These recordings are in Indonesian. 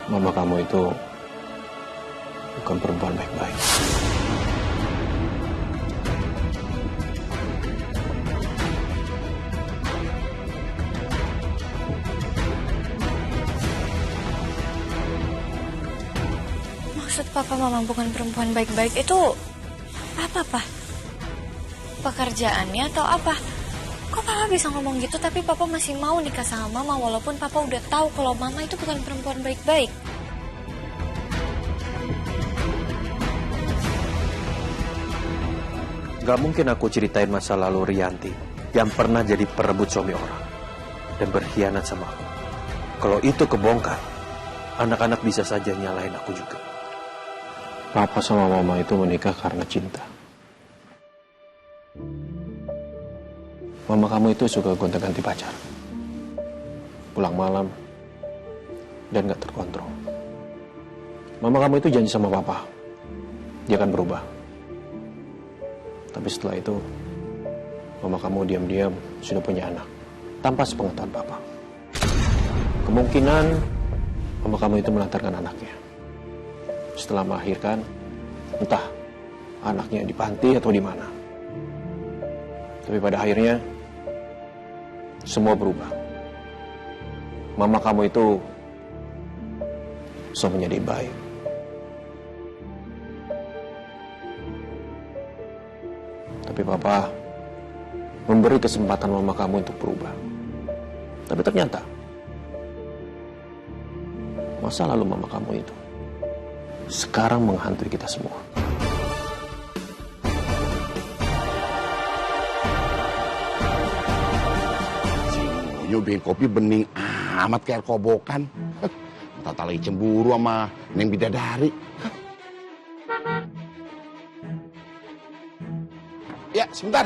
Mama kamu itu bukan perempuan baik-baik. Maksud Papa Mama bukan perempuan baik-baik itu apa, Pak? Pekerjaannya atau apa? Kok Papa bisa ngomong gitu tapi Papa masih mau nikah sama Mama walaupun Papa udah tahu kalau Mama itu bukan perempuan baik-baik? Gak mungkin aku ceritain masa lalu Rianti yang pernah jadi perebut suami orang dan berkhianat sama aku. Kalau itu kebongkar, anak-anak bisa saja nyalahin aku juga. Papa sama Mama itu menikah karena cinta. Mama kamu itu suka gonta-ganti pacar. Pulang malam dan gak terkontrol. Mama kamu itu janji sama Papa, dia akan berubah. Tapi setelah itu, Mama kamu diam-diam sudah punya anak, tanpa sepengetahuan Papa. Kemungkinan Mama kamu itu melantarkan anaknya. Setelah melahirkan, entah anaknya di panti atau di mana. Tapi pada akhirnya, semua berubah. Mama kamu itu bisa menjadi baik. Tapi Papa memberi kesempatan Mama kamu untuk berubah. Tapi ternyata, masa lalu Mama kamu itu sekarang menghantui kita semua. Yo bikin kopi bening amat kayak kobokan. Tata lagi cemburu sama Neng Bidadari. Ya, sebentar.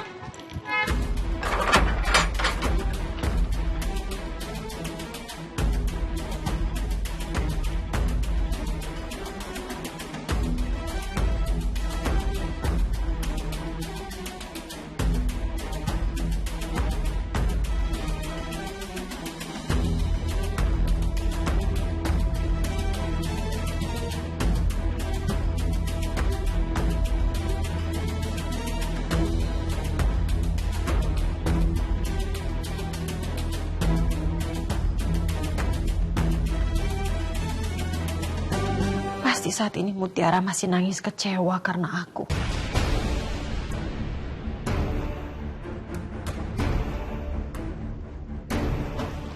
Pasti saat ini Mutiara masih nangis kecewa karena aku.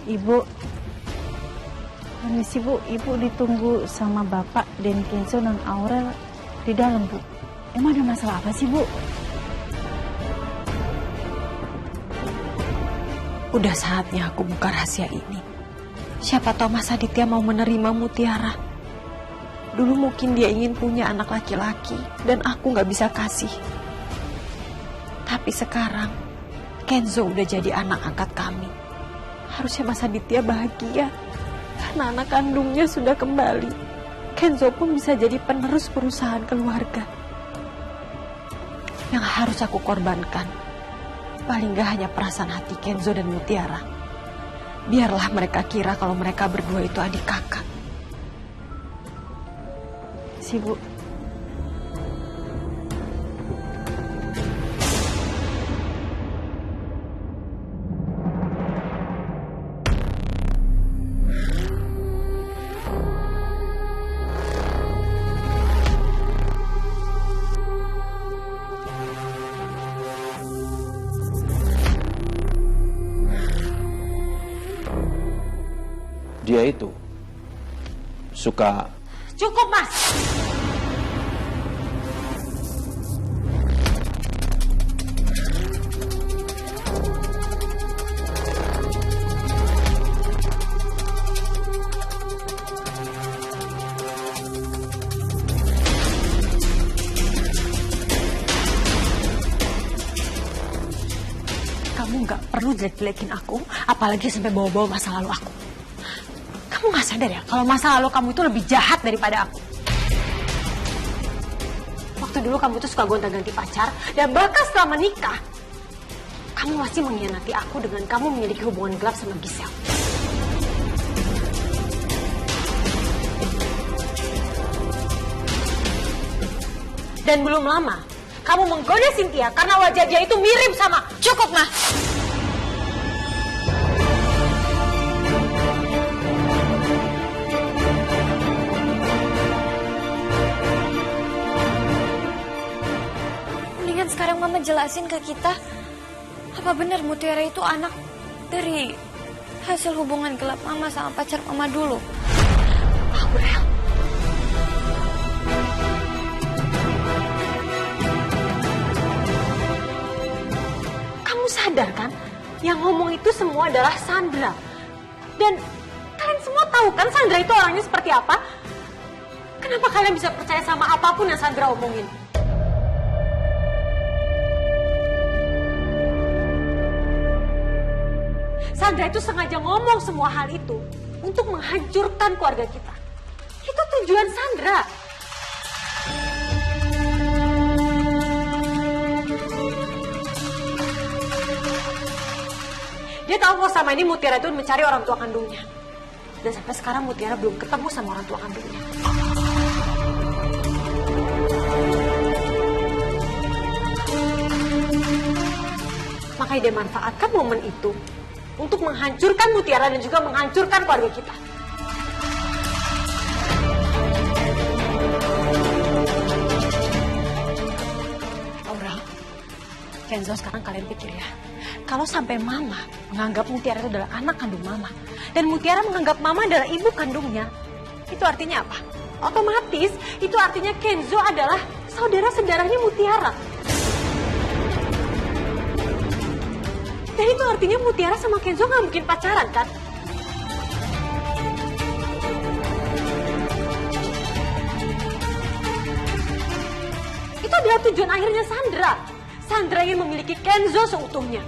Ibu, permisi Bu, Ibu ditunggu sama Bapak dan Kenzo dan Aurel di dalam Bu. Emang ada masalah apa sih Bu? Udah saatnya aku buka rahasia ini. Siapa tahu Mas Aditya mau menerima Mutiara. Dulu mungkin dia ingin punya anak laki-laki dan aku gak bisa kasih. Tapi sekarang Kenzo udah jadi anak angkat kami. Harusnya Mas Aditya bahagia karena anak kandungnya sudah kembali. Kenzo pun bisa jadi penerus perusahaan keluarga. Yang harus aku korbankan paling gak hanya perasaan hati Kenzo dan Mutiara. Biarlah mereka kira kalau mereka berdua itu adik kakak. Si Bu. Dia itu suka... Cukup, Mas! Kamu gak perlu jelek-jelekin aku, apalagi sampai bawa-bawa masa lalu aku. Kamu gak sadar ya kalau masa lalu kamu itu lebih jahat daripada aku? Waktu dulu kamu tuh suka gonta-ganti pacar, dan bahkan setelah menikah, kamu masih mengkhianati aku dengan kamu memiliki hubungan gelap sama Giselle. Dan belum lama, kamu menggoda Cynthia karena wajah dia itu mirip sama... Cukup, Ma. Mendingan sekarang Mama jelasin ke kita, apa benar Mutiara itu anak dari hasil hubungan gelap Mama sama pacar Mama dulu? Aurel. Kamu sadar kan? Yang ngomong itu semua adalah Sandra. Dan kalian semua tahu kan Sandra itu orangnya seperti apa? Kenapa kalian bisa percaya sama apapun yang Sandra omongin? Sandra itu sengaja ngomong semua hal itu untuk menghancurkan keluarga kita. Itu tujuan Sandra. Dia tahu kalau sama ini Mutiara itu mencari orang tua kandungnya. Dan sampai sekarang Mutiara belum ketemu sama orang tua kandungnya. Makanya dia manfaatkan momen itu untuk menghancurkan Mutiara dan juga menghancurkan keluarga kita. Aurel, Kenzo, sekarang kalian pikir ya, kalau sampai Mama menganggap Mutiara itu adalah anak kandung Mama, dan Mutiara menganggap Mama adalah ibu kandungnya, itu artinya apa? Otomatis itu artinya Kenzo adalah saudara-saudaranya Mutiara. Dan itu artinya Mutiara sama Kenzo nggak mungkin pacaran, kan? Itu adalah tujuan akhirnya Sandra. Sandra ingin memiliki Kenzo seutuhnya.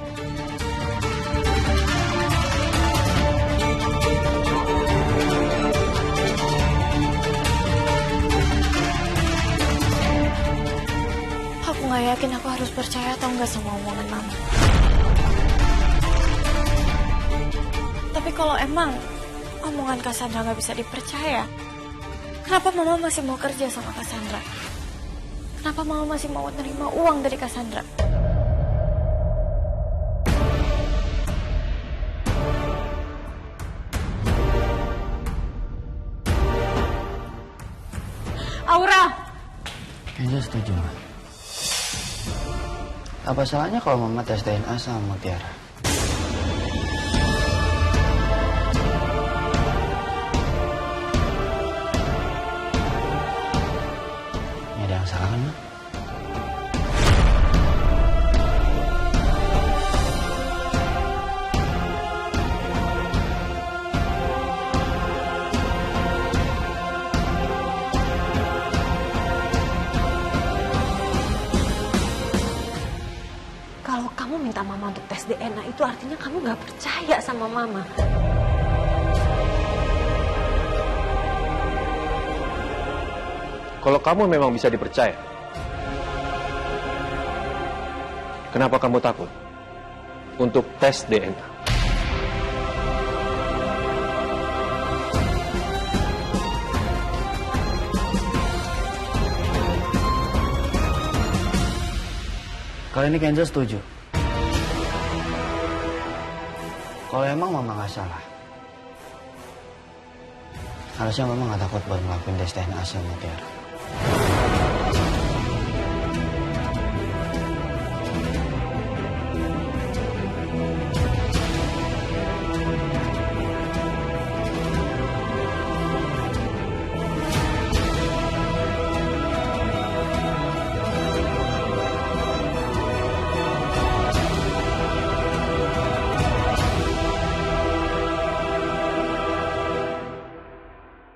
Aku nggak yakin aku harus percaya atau nggak sama omongan Mama. Tapi kalau emang omongan Cassandra nggak bisa dipercaya, kenapa Mama masih mau kerja sama Cassandra? Kenapa Mama masih mau nerima uang dari Cassandra? Aura! Kenzo setuju, Ma. Apa salahnya kalau Mama tes DNA sama Mutiara? Nggak ada yang salah kan, Ma? Kalau kamu minta Mama untuk tes DNA, itu artinya kamu nggak percaya sama Mama. Kalau kamu memang bisa dipercaya, kenapa kamu takut untuk tes DNA? Kali ini Kenzo setuju. Kalau emang Mama nggak salah, harusnya Mama nggak takut buat ngelakuin tes DNA sama Mutiara.